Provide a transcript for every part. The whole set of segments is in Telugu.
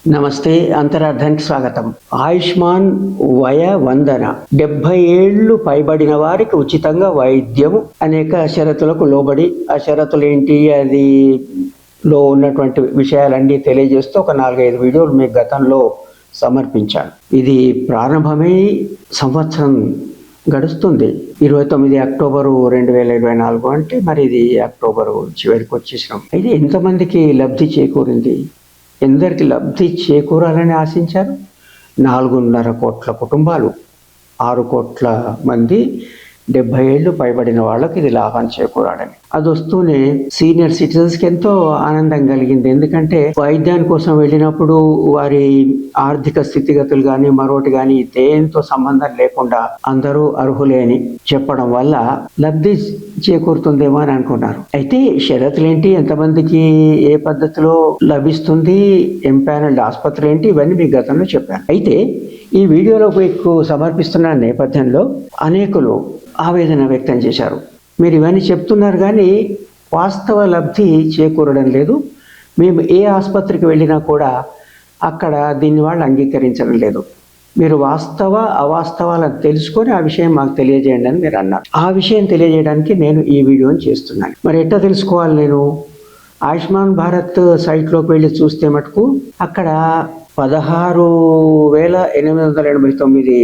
నమస్తే, అంతరార్థానికి స్వాగతం. ఆయుష్మాన్ వయ వందన 70 ఏళ్లు పైబడిన వారికి ఉచితంగా వైద్యం అనేక షరతులకు లోబడి, ఆ షరతులు ఏంటి, అది లో ఉన్నటువంటి విషయాలన్నీ తెలియజేస్తూ ఒక 4-5 వీడియోలు మీకు గతంలో సమర్పించాను. ఇది ప్రారంభమై సంవత్సరం గడుస్తుంది. 29 అక్టోబరు 2024 అంటే మరి ఇది అక్టోబరు చివరికి వచ్చేసినాం. అయితే ఎంతమందికి లబ్ధి చేకూరింది, ఎందరికి లబ్ధి చేకూరాలని ఆశించారు? 4.5 కోట్ల కుటుంబాలు, 6 కోట్ల మంది 70 ఏళ్ళు పైబడిన వాళ్ళకి ఇది లాభం చేకూరాలని. అది వస్తూనే సీనియర్ సిటిజన్స్కి ఎంతో ఆనందం కలిగింది. ఎందుకంటే వైద్యాని కోసం వెళ్ళినప్పుడు వారి ఆర్థిక స్థితిగతులు కానీ మరొకటి కానీ దేంతో సంబంధం లేకుండా అందరూ అర్హులే అని చెప్పడం వల్ల లబ్ధి చేకూరుతుందేమో అని అనుకున్నారు. అయితే షరతులు ఏంటి, ఎంతమందికి ఏ పద్ధతిలో లభిస్తుంది, ఎంపానల్డ్ ఆసుపత్రి ఏంటి, ఇవన్నీ మీకు గతంలో చెప్పాను. అయితే ఈ వీడియోలో మీకు సమర్పిస్తున్న నేపథ్యంలో అనేకులు ఆవేదన వ్యక్తం చేశారు. మీరు ఇవన్నీ చెప్తున్నారు కానీ వాస్తవ లబ్ధి చేకూరడం లేదు, మేము ఏ ఆసుపత్రికి వెళ్ళినా కూడా అక్కడ దీన్ని వాళ్ళు అంగీకరించడం లేదు, మీరు వాస్తవ అవాస్తవాలను తెలుసుకొని ఆ విషయం మాకు తెలియజేయండి అని మీరు అన్నారు. ఆ విషయం తెలియజేయడానికి నేను ఈ వీడియోని చేస్తున్నాను. మరి ఎట్లా తెలుసుకోవాలి? నేను ఆయుష్మాన్ భారత్ సైట్లోకి వెళ్ళి చూస్తే మటుకు అక్కడ 16,889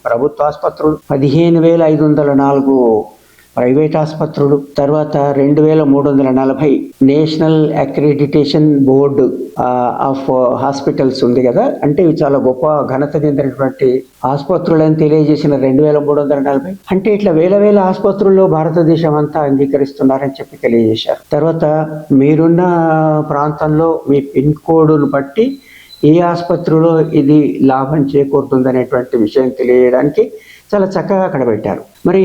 ప్రభుత్వ ఆసుపత్రులు, 15,504 ప్రైవేట్ ఆసుపత్రులు, తర్వాత 2,340 national accreditation board of hospitals ఉంది కదా, అంటే ఇవి చాలా గొప్ప ఘనత చెందినటువంటి ఆసుపత్రులని తెలియజేసిన 2,340. అంటే ఇట్లా వేల ఆసుపత్రుల్లో భారతదేశం అంతా అంగీకరిస్తున్నారని చెప్పి తెలియజేశారు. తర్వాత మీరున్న ప్రాంతంలో మీ పిన్ కోడ్ను బట్టి ఏ ఆసుపత్రిలో ఇది లాభం చేకూరుతుందనేటువంటి విషయం తెలియడానికి చాలా చక్కగా అక్కడ పెట్టారు. మరి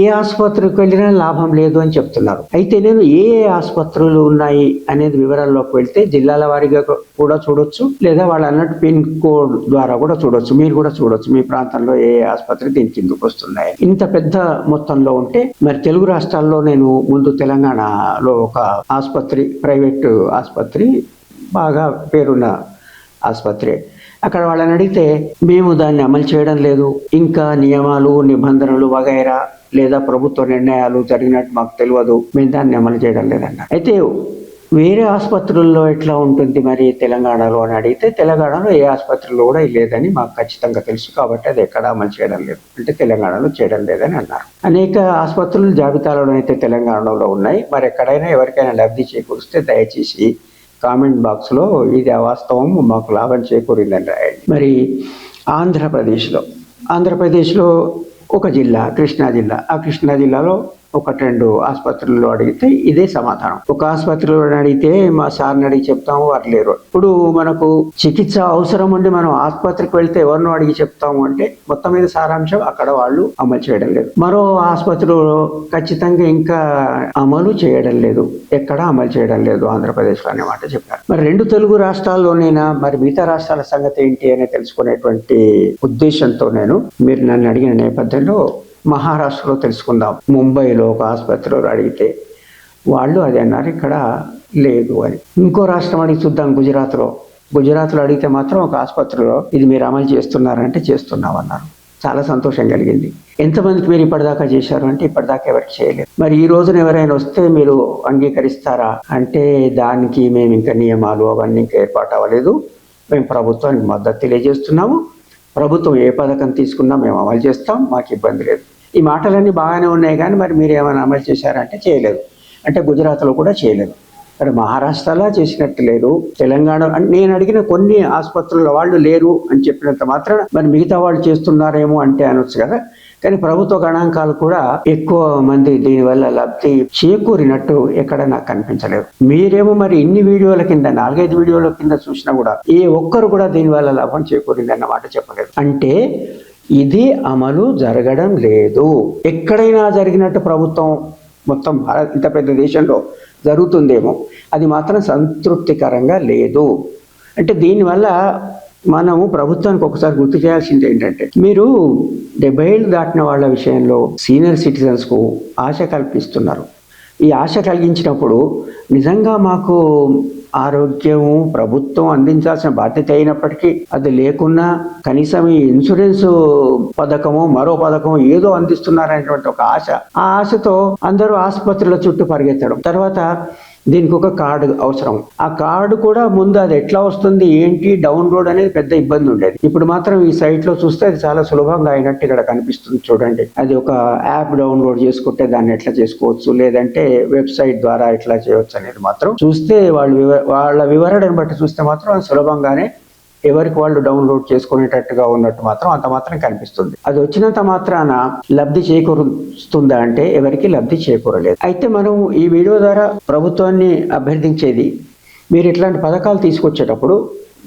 ఏ ఆసుపత్రికి వెళ్ళినా లాభం లేదు అని చెప్తున్నారు. అయితే నేను ఏ ఆసుపత్రులు ఉన్నాయి అనేది వివరాల్లోకి వెళ్తే జిల్లాల వారీగా కూడా చూడొచ్చు, లేదా వాళ్ళు అన్నట్టు పిన్ కోడ్ ద్వారా కూడా చూడొచ్చు. మీరు కూడా చూడొచ్చు మీ ప్రాంతంలో ఏ ఆసుపత్రి దీని కిందకు వస్తున్నాయి. ఇంత పెద్ద మొత్తంలో ఉంటే మరి తెలుగు రాష్ట్రాల్లో నేను ముందు తెలంగాణలో ఒక ఆసుపత్రి, ప్రైవేటు ఆసుపత్రి, బాగా పేరున్న ఆసుపత్రి, అక్కడ వాళ్ళని అడిగితే మేము దాన్ని అమలు చేయడం లేదు, ఇంకా నియమాలు నిబంధనలు వగైరా లేదా ప్రభుత్వ నిర్ణయాలు జరిగినట్టు మాకు తెలియదు, మేము దాన్ని అమలు చేయడం లేదన్నారు. అయితే వేరే ఆసుపత్రుల్లో ఎట్లా ఉంటుంది మరి తెలంగాణలో అని అడిగితే తెలంగాణలో ఏ ఆసుపత్రిలో కూడా లేదని మాకు ఖచ్చితంగా తెలుసు, కాబట్టి అది ఎక్కడ అమలు చేయడం లేదు, అంటే తెలంగాణలో చేయడం లేదని అన్నారు. అనేక ఆసుపత్రులు జాబితాలో అయితే తెలంగాణలో ఉన్నాయి. మరి ఎక్కడైనా ఎవరికైనా లబ్ధి చేకూరిస్తే దయచేసి కామెంట్ బాక్స్లో ఇది అవాస్తవం, మాకు లాభం చేకూరిందని రాయండి. మరి ఆంధ్రప్రదేశ్లో ఒక జిల్లా, కృష్ణా జిల్లా, ఆ కృష్ణా జిల్లాలో 1-2 ఆసుపత్రుల్లో అడిగితే ఇదే సమాధానం. ఒక ఆసుపత్రిలో అడిగితే మా సార్ని అడిగి చెప్తాము, వారు లేరు. ఇప్పుడు మనకు చికిత్స అవసరం ఉండి మనం ఆసుపత్రికి వెళ్తే ఎవరినో అడిగి చెప్తాము అంటే మొత్తం మీద సారాంశం అక్కడ వాళ్ళు అమలు చేయడం లేదు. మరో ఆసుపత్రిలో ఖచ్చితంగా ఇంకా అమలు చేయడం లేదు, ఎక్కడ అమలు చేయడం లేదు ఆంధ్రప్రదేశ్లో అనే మాట చెప్పారు. మరి 2 తెలుగు రాష్ట్రాల్లోనైనా మరి మిగతా రాష్ట్రాల సంగతి ఏంటి అని తెలుసుకునేటువంటి ఉద్దేశంతో నేను మీరు నన్ను అడిగిన నేపథ్యంలో మహారాష్ట్రలో తెలుసుకుందాం. ముంబైలో ఒక ఆసుపత్రిలో అడిగితే వాళ్ళు అది అన్నారు, ఇక్కడ లేదు అని. ఇంకో రాష్ట్రం అడిగి చూద్దాం, గుజరాత్లో అడిగితే మాత్రం ఒక ఆసుపత్రిలో ఇది మీరు అమలు చేస్తున్నారంటే చేస్తున్నామన్నారు. చాలా సంతోషం కలిగింది. ఎంతమందికి మీరు ఇప్పటిదాకా చేశారు అంటే ఇప్పటిదాకా ఎవరికి చేయలేదు. మరి ఈ రోజున ఎవరైనా వస్తే మీరు అంగీకరిస్తారా అంటే దానికి మేము ఇంకా నియమాలు అవన్నీ ఇంకా ఏర్పాటు అవ్వలేదు, మేము ప్రభుత్వానికి మద్దతు తెలియజేస్తున్నాము, ప్రభుత్వం ఏ పథకం తీసుకున్నా మేము అమలు చేస్తాం, మాకు ఇబ్బంది లేదు. ఈ మాటలన్నీ బాగానే ఉన్నాయి కానీ మరి మీరు ఏమైనా అమలు చేశారంటే చేయలేదు. అంటే గుజరాత్లో కూడా చేయలేదు, మరి మహారాష్ట్రలో చేసినట్టు లేదు, తెలంగాణ నేను అడిగిన కొన్ని ఆసుపత్రుల వాళ్ళు లేరు అని చెప్పినంత మాత్రాన మరి మిగతా వాళ్ళు చేస్తున్నారేమో అంటే అనొచ్చు కదా. కానీ ప్రభుత్వ గణాంకాలు కూడా ఎక్కువ మంది దీనివల్ల లబ్ధి చేకూరినట్టు ఎక్కడ నాకు కనిపించలేదు. మీరేమో మరి ఇన్ని వీడియోల కింద 4-5 వీడియోల కింద చూసినా కూడా ఏ ఒక్కరు కూడా దీనివల్ల లాభం చేకూరింది అన్న మాట చెప్పలేదు. అంటే ఇది అమలు జరగడం లేదు. ఎక్కడైనా జరిగినట్టు ప్రభుత్వం మొత్తం ఇంత పెద్ద దేశంలో జరుగుతుందేమో, అది మాత్రం సంతృప్తికరంగా లేదు. అంటే దీనివల్ల మనము ప్రభుత్వానికి ఒకసారి గుర్తు చేయాల్సింది ఏంటంటే, మీరు 70 ఏళ్ళు దాటిన వాళ్ళ విషయంలో సీనియర్ సిటిజన్స్కు ఆశ కల్పిస్తున్నారు. ఈ ఆశ కలిగించినప్పుడు నిజంగా మాకు ఆరోగ్యము ప్రభుత్వం అందించాల్సిన బాధ్యత అయినప్పటికీ అది లేకున్నా కనీసం ఈ ఇన్సూరెన్స్ పథకము మరో పథకం ఏదో అందిస్తున్నారనేటువంటి ఒక ఆశ, ఆ ఆశతో అందరూ ఆసుపత్రుల చుట్టూ పరిగెత్తడం. తర్వాత దీనికి ఒక కార్డు అవసరం. ఆ కార్డు కూడా ముందు అది ఎట్లా వస్తుంది ఏంటి డౌన్లోడ్ అనేది పెద్ద ఇబ్బంది ఉండేది. ఇప్పుడు మాత్రం ఈ సైట్ లో చూస్తే అది చాలా సులభంగా అయినట్టు ఇక్కడ కనిపిస్తుంది చూడండి. అది ఒక యాప్ డౌన్లోడ్ చేసుకుంటే దాన్ని ఎట్లా చేసుకోవచ్చు, లేదంటే వెబ్సైట్ ద్వారా ఎట్లా చేయవచ్చు అనేది మాత్రం చూస్తే వాళ్ళ వివరణను బట్టి చూస్తే మాత్రం అది సులభంగానే ఎవరికి వాళ్ళు డౌన్లోడ్ చేసుకునేటట్టుగా ఉన్నట్టు మాత్రం అంత మాత్రం కనిపిస్తుంది. అది వచ్చినంత మాత్రాన లబ్ధి చేకూరుస్తుందా అంటే ఎవరికి లబ్ధి చేకూరలేదు. అయితే మనం ఈ వీడియో ద్వారా ప్రభుత్వాన్ని అభ్యర్థించేది, మీరు ఇట్లాంటి పథకాలు తీసుకొచ్చేటప్పుడు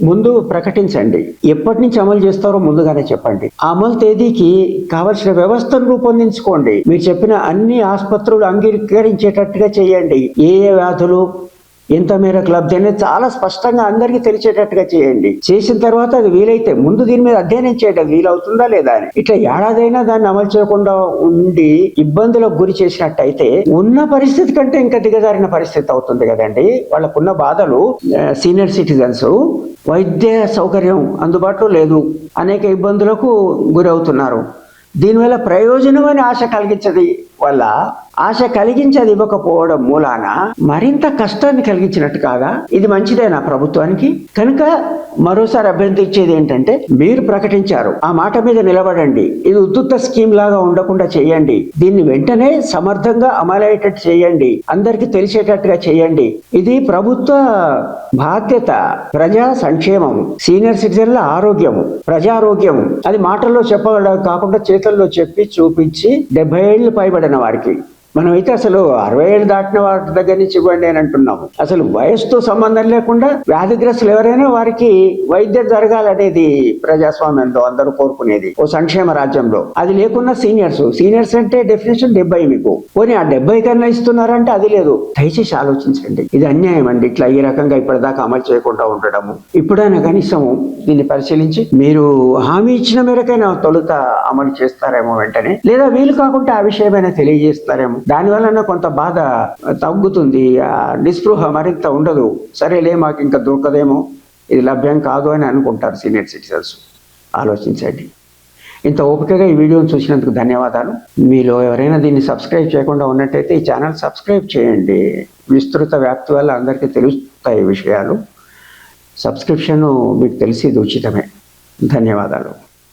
ముందు ప్రకటించండి. ఎప్పటి నుంచి అమలు చేస్తారో ముందుగానే చెప్పండి. అమలు తేదీకి కావలసిన వ్యవస్థను రూపొందించుకోండి. మీరు చెప్పిన అన్ని ఆసుపత్రులు అంగీకరించేటట్టుగా చేయండి. ఏ వ్యాధులు ఎంత మేరకు లబ్ధి అనేది చాలా స్పష్టంగా అందరికీ తెలిసేటట్టుగా చేయండి. చేసిన తర్వాత అది వీలైతే ముందు దీని మీద అధ్యయనం చేయడం వీలవుతుందా లేదా అని. ఇట్లా ఏడాదైనా దాన్ని అమలు చేయకుండా ఉండి ఇబ్బందులకు గురి చేసినట్టయితే ఉన్న పరిస్థితి కంటే ఇంకా దిగజారిన పరిస్థితి అవుతుంది కదండి. వాళ్ళకున్న బాధలు, సీనియర్ సిటిజన్స్ వైద్య సౌకర్యం అందుబాటులో లేదు, అనేక ఇబ్బందులకు గురవుతున్నారు. దీనివల్ల ప్రయోజనమని ఆశ కలిగించది వల్ల ఆశ కలిగించది ఇవ్వకపోవడం మూలాన మరింత కష్టాన్ని కలిగించినట్టు కాగా ఇది మంచిదేనా ప్రభుత్వానికి? కనుక మరోసారి అభ్యర్థించేది ఏంటంటే, మీరు ప్రకటించారు, ఆ మాట మీద నిలబడండి. ఇది ఉద్ధృత స్కీమ్ లాగా ఉండకుండా చేయండి. దీన్ని వెంటనే సమర్థంగా అమలయ్యేటట్టు చేయండి. అందరికీ తెలిసేటట్టుగా చేయండి. ఇది ప్రభుత్వ బాధ్యత. ప్రజా సంక్షేమము, సీనియర్ సిటిజన్ల ఆరోగ్యము, ప్రజారోగ్యము అది మాటల్లో చెప్పడం కాకుండా చేతుల్లో చెప్పి చూపించి 70 ఏళ్ళు పైబడిన వారికి, మనమైతే అసలు 60 ఏళ్ళు దాటిన వారి దగ్గర నుంచి ఇవ్వండి అని అంటున్నాము. అసలు వయసుతో సంబంధం లేకుండా వ్యాధిగ్రస్తులు ఎవరైనా వారికి వైద్యం జరగాలనేది ప్రజాస్వామ్యంలో అందరూ కోరుకునేది, ఓ సంక్షేమ రాజ్యంలో. అది లేకున్నా సీనియర్స్ అంటే డెఫినేషన్ 70 మీకు. పోనీ ఆ 70 కన్నా ఇస్తున్నారంటే అది లేదు. దయచేసి ఆలోచించండి. ఇది అన్యాయం అండి. ఇట్లా ఈ రకంగా ఇప్పటిదాకా అమలు చేయకుండా ఉండడము. ఇప్పుడైనా కనీసం దీన్ని పరిశీలించి మీరు హామీ ఇచ్చిన మేరకైనా తొలుత అమలు చేస్తారేమో వెంటనే, లేదా వీలు కాకుండా ఆ విషయమైనా తెలియజేస్తారేమో. దానివల్ల కొంత బాధ తగ్గుతుంది, నిస్పృహ మరింత ఉండదు. సరేలే మాకు ఇంకా దొరకదేమో, ఇది లభ్యం కాదు అని అనుకుంటారు సీనియర్ సిటిజన్స్. ఆలోచించండి. ఇంత ఓపికగా ఈ వీడియోని చూసినందుకు ధన్యవాదాలు. మీలో ఎవరైనా దీన్ని సబ్స్క్రైబ్ చేయకుండా ఉన్నట్టయితే ఈ ఛానల్ సబ్స్క్రైబ్ చేయండి. విస్తృత వ్యాప్తి వల్ల అందరికీ తెలుస్తాయి విషయాలు. సబ్స్క్రిప్షన్ మీకు తెలిసి ఉచితమే. ధన్యవాదాలు.